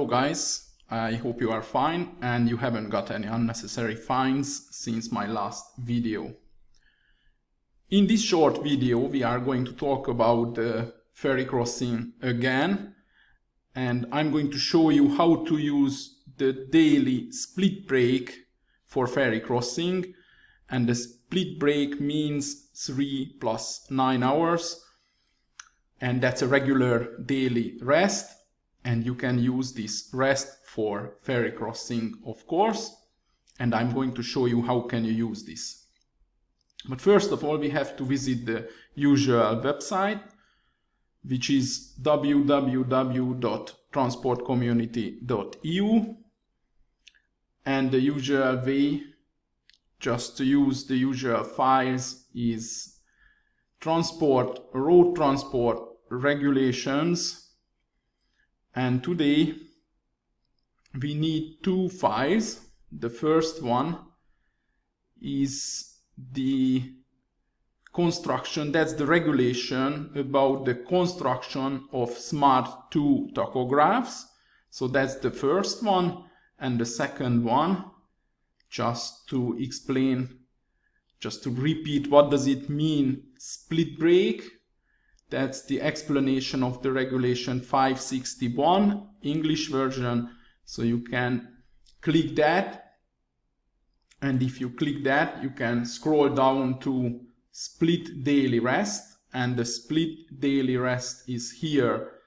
Hello guys, I hope you are fine and you haven't got any unnecessary fines since my last video. In this short video we are going to talk about the ferry crossing again, and I'm going to show you how to use the daily split break for ferry crossing. And the split break means 3 + 9 hours, and that's a regular daily rest. And you can use this rest for ferry crossing, of course, and I'm going to show you how can you use this. But first of all, we have to visit the usual website, which is www.transportcommunity.eu, and the usual way just to use the usual files is road transport regulations. And today we need two files. The first one is the construction, that's the regulation about the construction of Smart 2 tachographs. So that's the first one. And the second one, just to explain, just to repeat, what does it mean split break? That's the explanation of the regulation 561, English version. So you can click that. And if you click that, you can scroll down to split daily rest. And the split daily rest is here,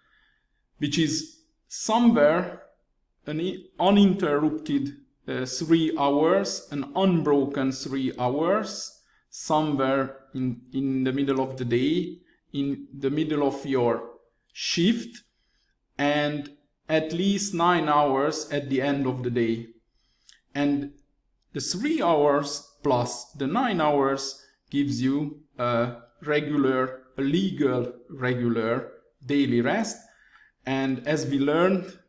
which is somewhere an uninterrupted 3 hours, an unbroken 3 hours, somewhere in the middle of the day, in the middle of your shift, and at least 9 hours at the end of the day. And the 3 hours plus the 9 hours gives you a legal regular daily rest. And as we learned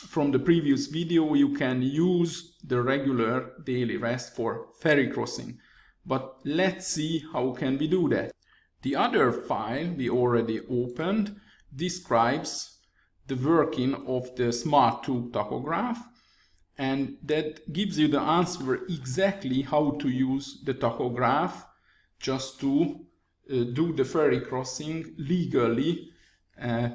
from the previous video, you can use the regular daily rest for ferry crossing. But let's see how can we do that. The other file we already opened describes the working of the Smart 2 tachograph, and that gives you the answer exactly how to use the tachograph just to do the ferry crossing legally,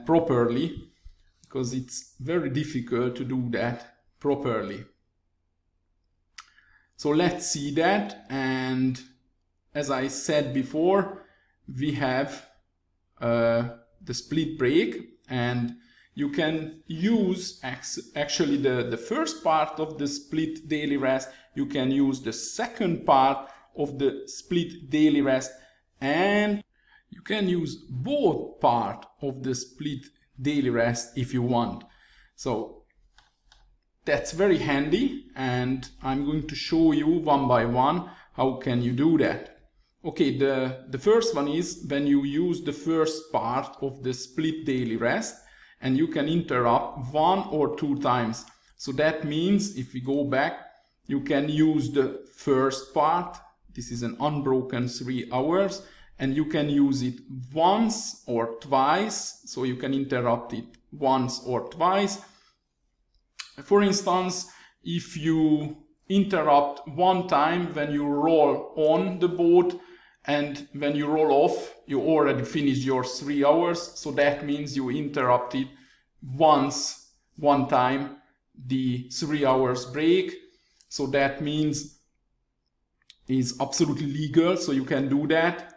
properly, because it's very difficult to do that properly. So let's see that. And as I said before, we have the split break, and you can use actually the first part of the split daily rest. You can use the second part of the split daily rest, and you can use both part of the split daily rest if you want. So that's very handy, and I'm going to show you one by one how can you do that. Okay, the first one is when you use the first part of the split daily rest, and you can interrupt 1 or 2 times. So that means if we go back, you can use the first part. This is an unbroken 3 hours, and you can use it once or twice. So you can interrupt it once or twice. For instance, if you interrupt 1 time when you roll on the boat, and when you roll off, you already finished your 3 hours. So that means you interrupted one time the 3 hours break. So that means it's absolutely legal. So you can do that.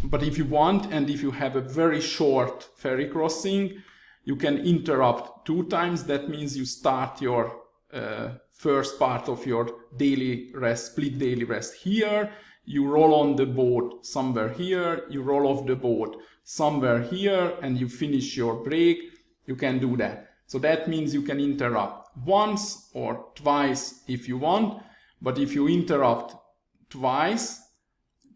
But if you want, and if you have a very short ferry crossing, you can interrupt 2 times. That means you start your first part of your daily rest, split daily rest here. You roll on the boat somewhere here, you roll off the boat somewhere here, and you finish your break. You can do that. So that means you can interrupt once or twice if you want. But if you interrupt twice,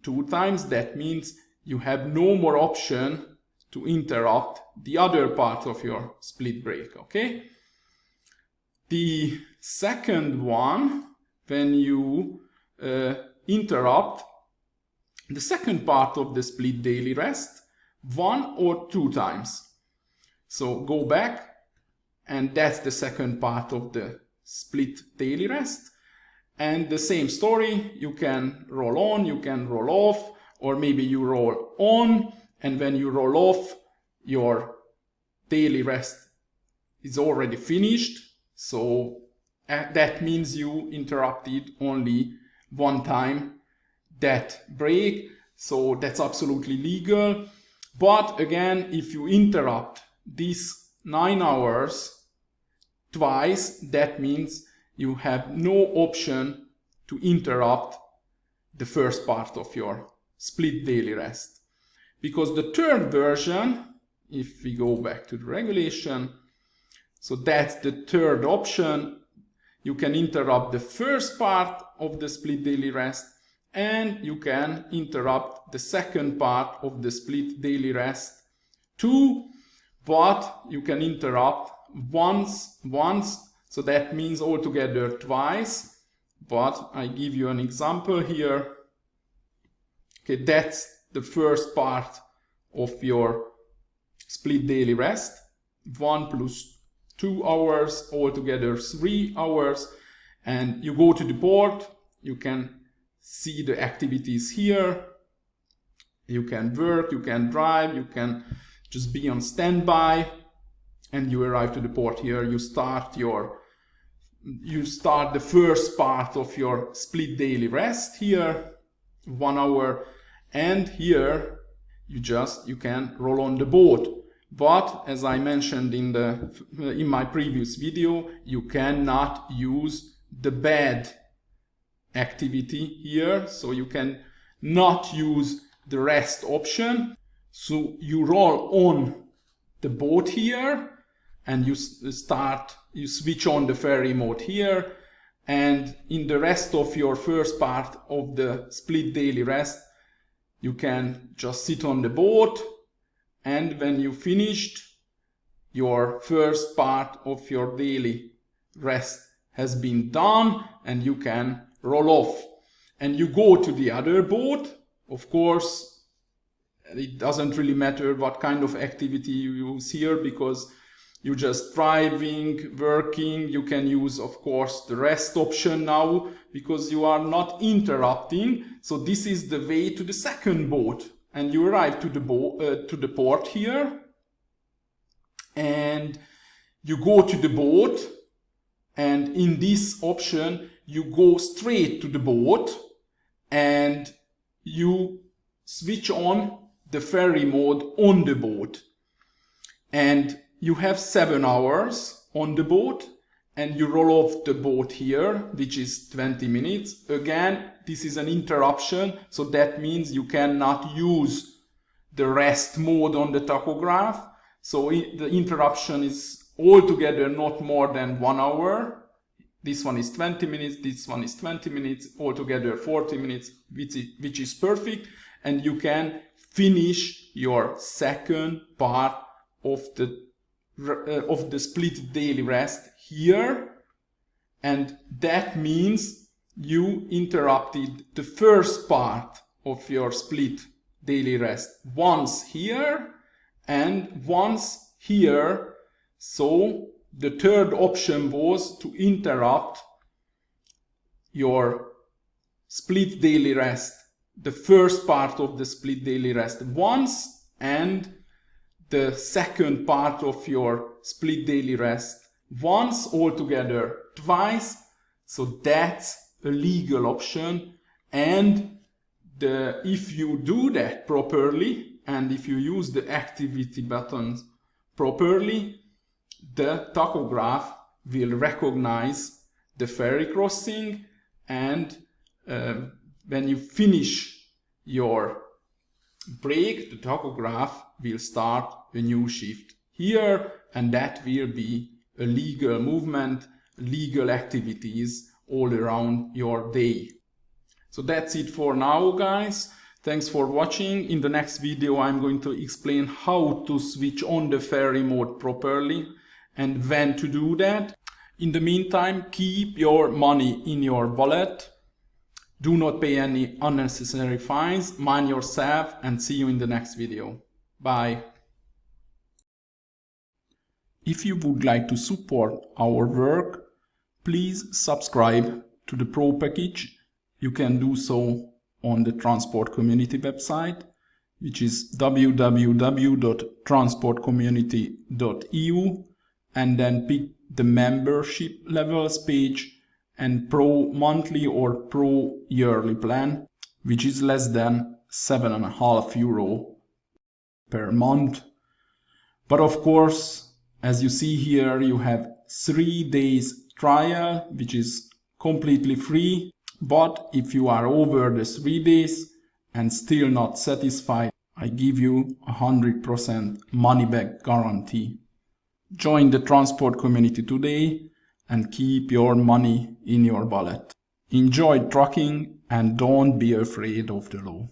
2 times, that means you have no more option to interrupt the other part of your split break, okay? The second one, when you interrupt the second part of the split daily rest 1 or 2 times. So go back, and that's the second part of the split daily rest. And the same story, you can roll on, you can roll off, or maybe you roll on, and when you roll off, your daily rest is already finished. So that means you interrupted only one time that break. So that's absolutely legal. But again, if you interrupt these 9 hours twice, that means you have no option to interrupt the first part of your split daily rest. Because the third version, if we go back to the regulation, so that's the third option, you can interrupt the first part of the split daily rest, and you can interrupt the second part of the split daily rest too, but you can interrupt once, so that means altogether twice. But I give you an example here. Okay, that's the first part of your split daily rest, 1 plus 2 hours, altogether 3 hours, and you go to the port. You can see the activities here. You can work, you can drive, you can just be on standby, and you arrive to the port here. You start the first part of your split daily rest here, 1 hour, and here you can roll on the boat. But as I mentioned in my previous video, you cannot use the bed activity here, so you can not use the rest option. So you roll on the boat here, and you switch on the ferry mode here, and in the rest of your first part of the split daily rest, you can just sit on the boat, and when you finished, your first part of your daily rest has been done, and you can roll off. And you go to the other boat. Of course, it doesn't really matter what kind of activity you use here, because you're just driving, working. You can use, of course, the rest option now, because you are not interrupting. So this is the way to the second boat. And you arrive to the port here, and you go to the boat, and in this option you go straight to the boat, and you switch on the ferry mode on the boat, and you have 7 hours on the boat, and you roll off the boat here, which is 20 minutes. Again, this is an interruption, so that means you cannot use the rest mode on the tachograph. So the interruption is altogether not more than 1 hour. This one is 20 minutes, this one is 20 minutes, altogether 40 minutes, which is perfect. And you can finish your second part of the split daily rest here, and that means you interrupted the first part of your split daily rest once here and once here. So the third option was to interrupt your split daily rest, the first part of the split daily rest once, and the second part of your split daily rest once, altogether twice. So that's a legal option, and if you do that properly, and if you use the activity buttons properly, the tachograph will recognize the ferry crossing, and when you finish your break, the tachograph will start a new shift here, and that will be a legal movement, legal activities all around your day. So that's it for now, guys. Thanks for watching. In the next video, I'm going to explain how to switch on the ferry mode properly and when to do that. In the meantime, keep your money in your wallet. Do not pay any unnecessary fines. Mind yourself, and see you in the next video. Bye. If you would like to support our work, please subscribe to the Pro package. You can do so on the Transport Community website, which is www.transportcommunity.eu, and then pick the membership levels page and Pro monthly or Pro yearly plan, which is less than €7.5 per month. But of course, as you see here, you have 3 days trial, which is completely free. But if you are over the 3 days and still not satisfied, I give you 100% money back guarantee. Join the transport community today and keep your money in your wallet. Enjoy trucking and don't be afraid of the law.